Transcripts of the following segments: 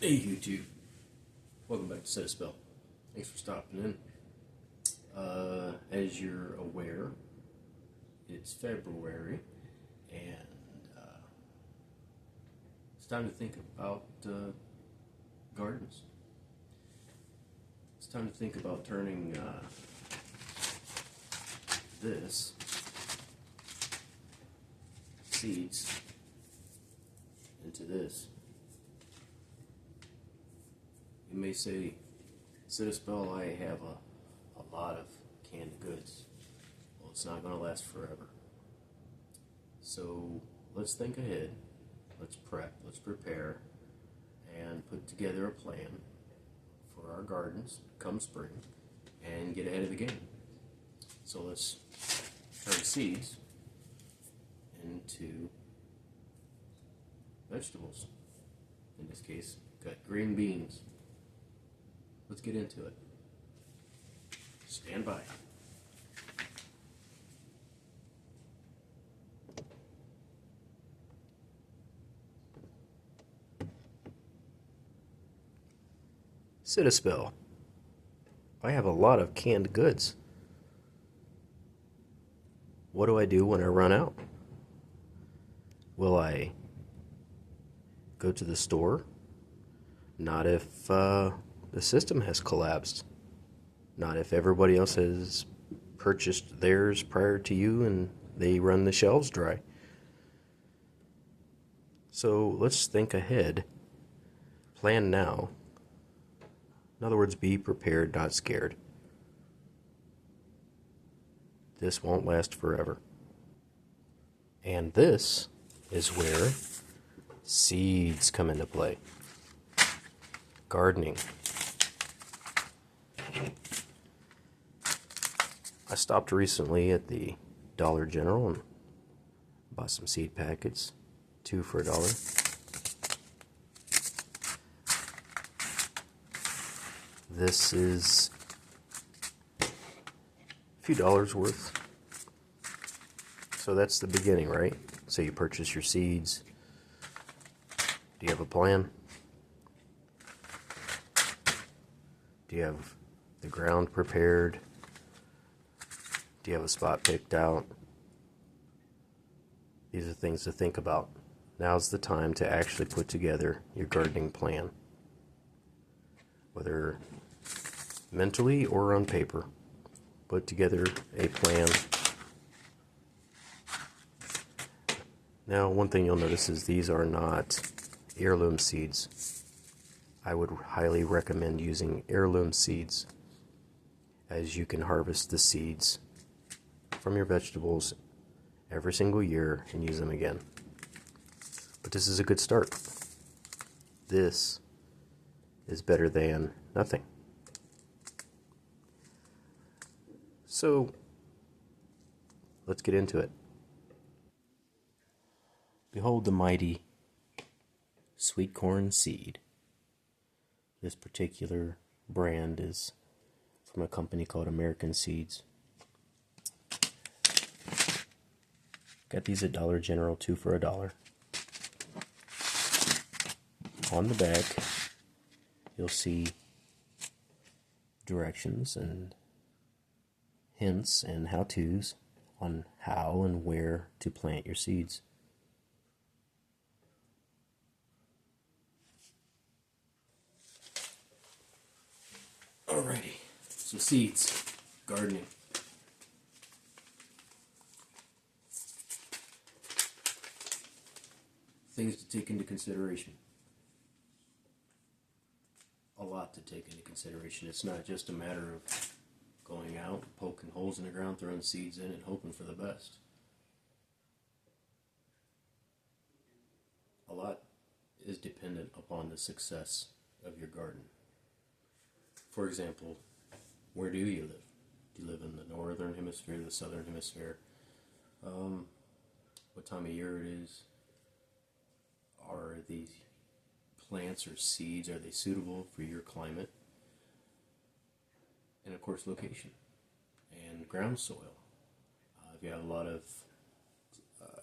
Hey YouTube, welcome back to Set a Spell. Thanks for stopping in. As you're aware, it's February, and it's time to think about gardens. It's time to think about turning this seeds into this. You may say, Set a Spell, I have a lot of canned goods. Well, it's not going to last forever. So let's think ahead, let's prepare, and put together a plan for our gardens come spring and get ahead of the game. So let's turn seeds into vegetables. In this case, got green beans. Let's get into it. Stand by. Set a Spell. I have a lot of canned goods. What do I do when I run out? Will I go to the store? Not if the system has collapsed. Not if everybody else has purchased theirs prior to you and they run the shelves dry. So let's think ahead. Plan now. In other words, be prepared, not scared. This won't last forever. And this is where seeds come into play. Gardening. I stopped recently at the Dollar General and bought some seed packets, 2 for $1. This is a few dollars worth. So that's the beginning, right? So you purchase your seeds. Do you have a plan? Do you have the ground prepared? Do you have a spot picked out? These are things to think about. Now's the time to actually put together your gardening plan. Whether mentally or on paper, put together a plan. Now, one thing you'll notice is these are not heirloom seeds. I would highly recommend using heirloom seeds, as you can harvest the seeds from your vegetables every single year and use them again. But this is a good start. This is better than nothing. So let's get into it. Behold the mighty sweet corn seed. This particular brand is from a company called American Seeds. Got these at Dollar General, 2 for $1. On the back, you'll see directions and hints and how-tos on how and where to plant your seeds. Alrighty, so seeds, gardening. Things to take into consideration. A lot to take into consideration. It's not just a matter of going out, poking holes in the ground, throwing seeds in, and hoping for the best. A lot is dependent upon the success of your garden. For example, where do you live? Do you live in the northern hemisphere, the southern hemisphere? What time of year it is? Are these plants or seeds, are they suitable for your climate? And of course, location and ground soil. If you have a lot of,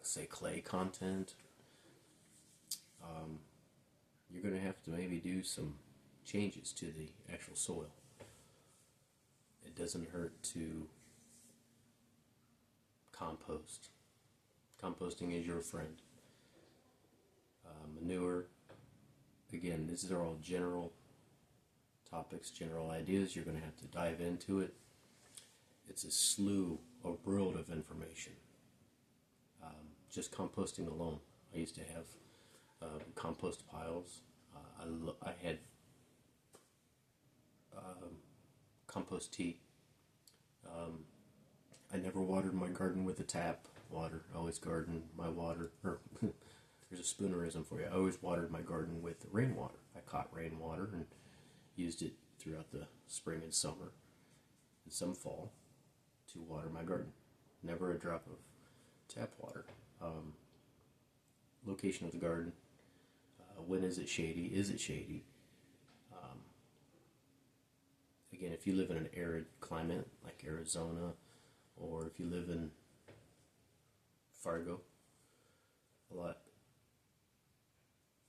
say, clay content, you're going to have to maybe maybe do some changes to the actual soil. It doesn't hurt to compost. Composting is your friend. Manure, again, these are all general topics, general ideas. You're going to have to dive into it. It's a world of information. Just composting alone. I used to have compost piles. I had compost tea. I never watered my garden with a tap water. I always garden my water, or there's a spoonerism for you. I always watered my garden with rainwater. I caught rainwater and used it throughout the spring and summer and some fall to water my garden. Never a drop of tap water. Location of the garden. When is it shady? Is it shady? Again, if you live in an arid climate like Arizona, or if you live in Fargo, a lot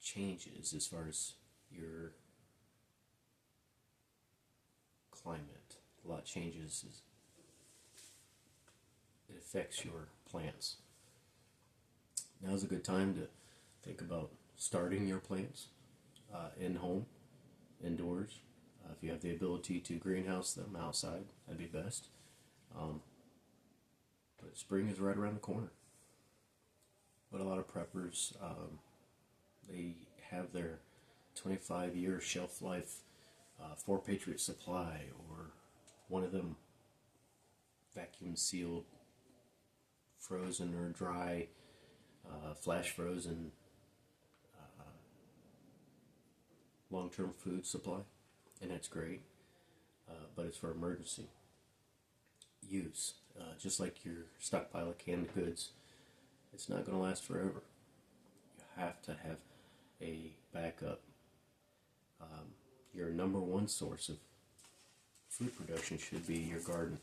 changes as far as your climate. A lot changes. It affects your plants. Now's a good time to think about starting your plants in home, indoors. If you have the ability to greenhouse them outside, that'd be best. But spring is right around the corner. But a lot of preppers, they have their 25-year shelf life 4 Patriot Supply, or one of them vacuum sealed, frozen or dry, flash frozen long-term food supply, and that's great, but it's for emergency use. Just like your stockpile of canned goods, it's not going to last forever. You have to have a backup. Your number one source of food production should be your garden.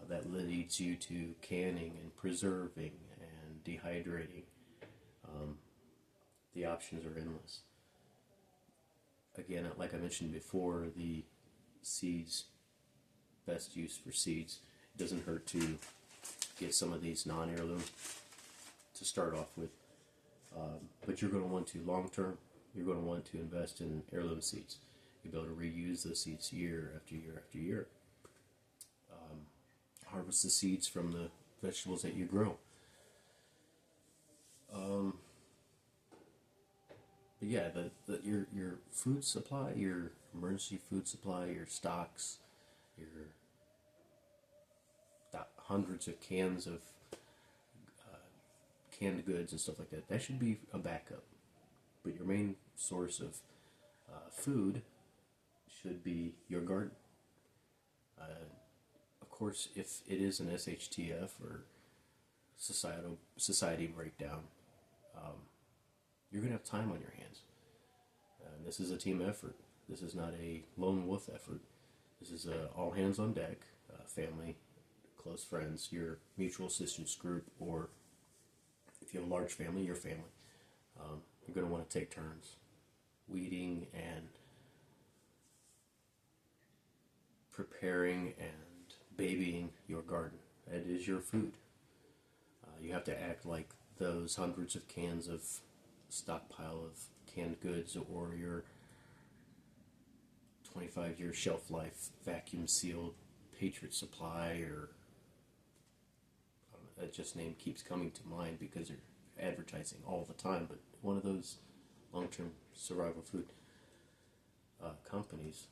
That leads you to canning and preserving and dehydrating. The options are endless. Again, like I mentioned before, the seeds, best use for seeds. It doesn't hurt to get some of these non-heirloom to start off with. But you're going to want to, long term, you're going to want to invest in heirloom seeds. You'll be able to reuse those seeds year after year after year. Harvest the seeds from the vegetables that you grow. But yeah, your food supply, your emergency food supply, your stocks, your hundreds of cans of canned goods and stuff like that, that should be a backup. But your main source of food should be your garden. Of course, if it is an SHTF or society breakdown, you're going to have time on your hands. This is a team effort. This is not a lone wolf effort. This is all hands on deck, family, close friends, your mutual assistance group, or if you have a large family, your family. You're going to want to take turns weeding and preparing and babying your garden. It is your food. You have to act like those hundreds of cans of stockpile of canned goods, or your 25-year shelf life vacuum sealed Patriot Supply, or that just name keeps coming to mind because they're advertising all the time, but one of those long-term survival food companies,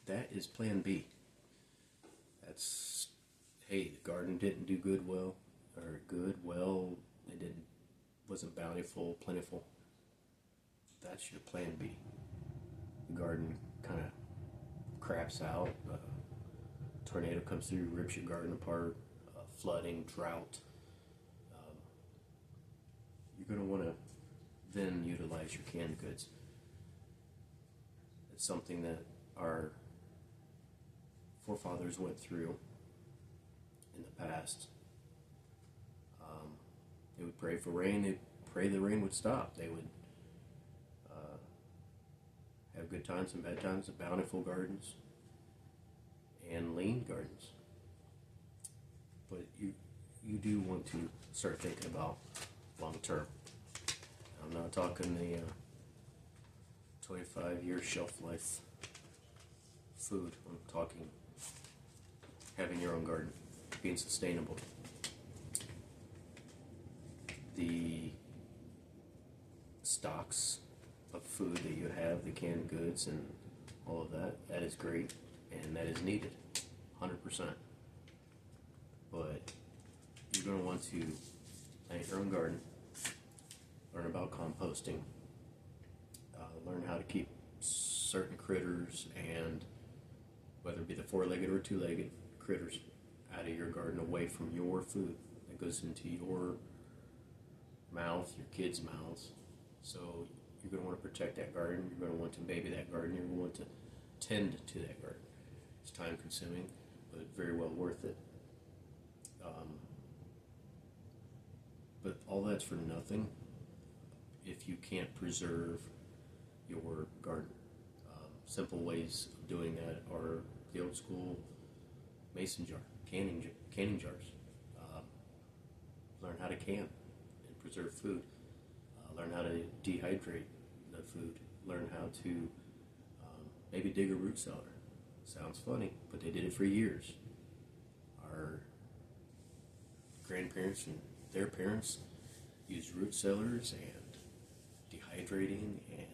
that is plan B. That's, hey, the garden didn't do well, it wasn't bountiful, plentiful. That's your plan B. The garden kind of craps out, tornado comes through, rips your garden apart, flooding, drought. You're going to want to then utilize your canned goods. It's something that our forefathers went through in the past. They would pray for rain. They'd pray the rain would stop. They would have good times and bad times, bountiful gardens and lean gardens. But you do want to start thinking about long term. I'm not talking the 25-year shelf life food. I'm talking having your own garden, being sustainable. The stocks of food that you have, the canned goods and all of that, that is great and that is needed, 100%. But you're going to want to plant your own garden, learn about composting, learn how to keep certain critters, and whether it be the four-legged or two-legged critters, out of your garden, away from your food that goes into your mouth, your kids' mouths. So you're going to want to protect that garden, you're going to want to baby that garden, you're going to want to tend to that garden. It's time consuming, but very well worth it. But all that's for nothing if you can't preserve your garden. Simple ways of doing that are the old school mason jar, canning jars. Learn how to can and preserve food. Learn how to dehydrate the food. Learn how to maybe dig a root cellar. Sounds funny, but they did it for years. Our grandparents and their parents used root cellars and dehydrating, and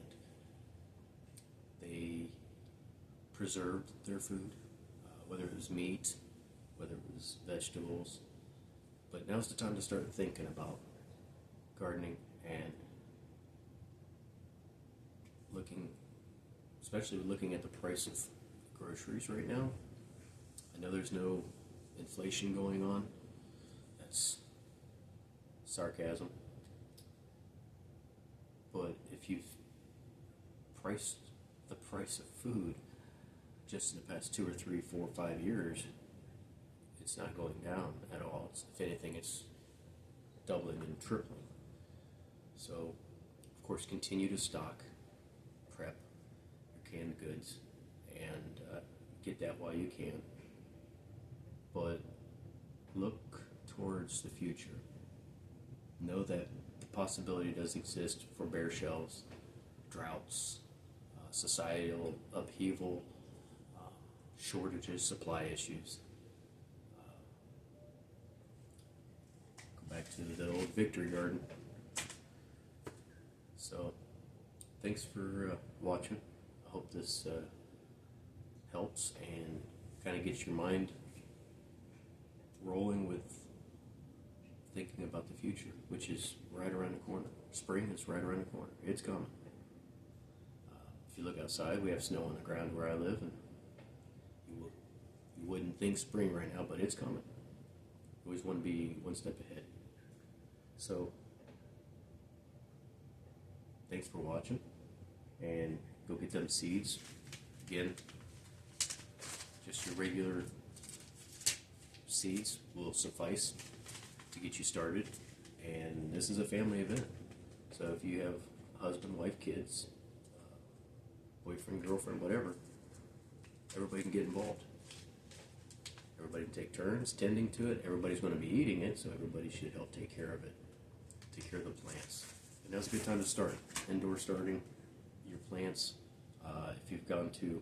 they preserved their food, whether it was meat, whether it was vegetables. But now's the time to start thinking about gardening and especially looking at the price of groceries right now. I know there's no inflation going on. That's sarcasm. But if you've priced the price of food just in the past 2 or 3, 4, 5 years, it's not going down at all. If anything, it's doubling and tripling. So, of course, continue to stock, prep your canned goods, and get that while you can. But look towards the future. Know that the possibility does exist for bare shelves, droughts, societal upheaval, shortages, supply issues. Go back to the old Victory Garden. So, thanks for watching. I hope this helps and kind of gets your mind rolling with thinking about the future, which is right around the corner. Spring is right around the corner. It's coming. If you look outside, we have snow on the ground where I live, and you wouldn't think spring right now, but it's coming. You always want to be one step ahead. So, thanks for watching, and go get them seeds. Again, just your regular seeds will suffice to get you started, and this is a family event. So if you have husband, wife, kids, boyfriend, girlfriend, whatever, everybody can get involved. Everybody can take turns tending to it. Everybody's going to be eating it, so everybody should help take care of it, take care of the plants. And now's a good time to start. Indoor starting your plants. If you've gone to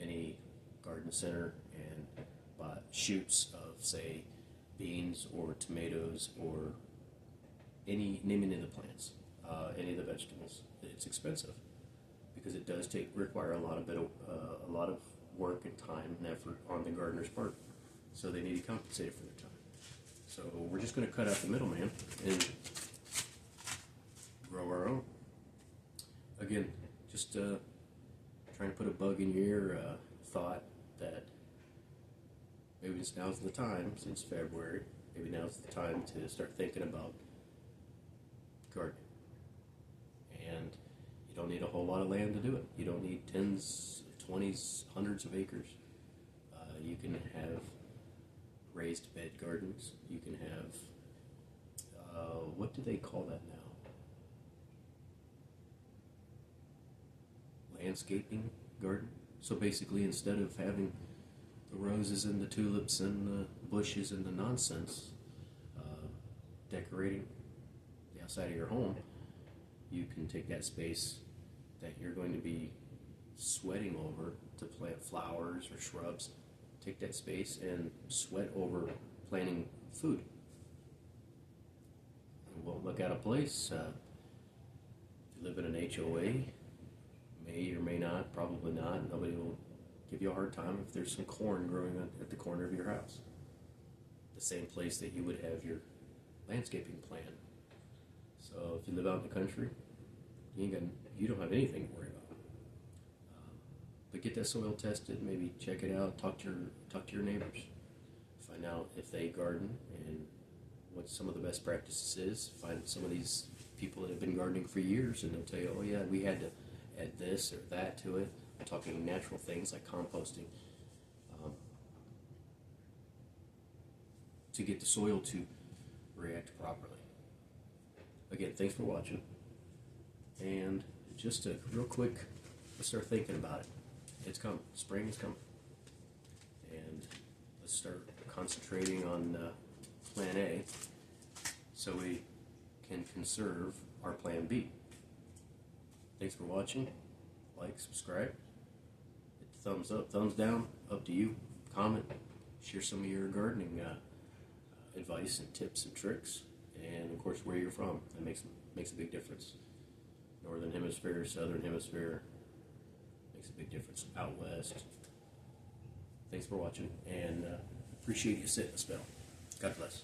any garden center and bought shoots of, say, beans or tomatoes or name any of the plants, any of the vegetables, it's expensive because it does require a lot of work and time and effort on the gardener's part. So they need to compensate for their time. So we're just going to cut out the middleman and grow our own. Again, just trying to put a bug in your ear, thought that maybe now's the time, since February, maybe now's the time to start thinking about gardening. And you don't need a whole lot of land to do it. You don't need 10s, 20s, hundreds of acres. You can have raised bed gardens. You can have, what do they call that now? landscaping garden. So basically, instead of having the roses and the tulips and the bushes and the nonsense decorating the outside of your home, you can take that space that you're going to be sweating over to plant flowers or shrubs, take that space and sweat over planting food. It won't look out of place. If you live in an HOA, may or may not, probably not, nobody will give you a hard time if there's some corn growing at the corner of your house. The same place that you would have your landscaping plan. So if you live out in the country, you don't have anything to worry about. But get that soil tested, maybe check it out, talk to your neighbors. Find out if they garden and what some of the best practices is. Find some of these people that have been gardening for years and they'll tell you, oh yeah, we had to add this or that to it. I'm talking natural things like composting to get the soil to react properly. Again, thanks for watching. And just a real quick, let's start thinking about it. It's coming. Spring is coming. And let's start concentrating on Plan A so we can conserve our Plan B. Thanks for watching. Like, subscribe, hit the thumbs up, thumbs down, up to you. Comment, share some of your gardening advice and tips and tricks, and of course where you're from. That makes a big difference. Northern hemisphere, southern hemisphere, makes a big difference. Out west. Thanks for watching, and appreciate you sitting a spell. God bless.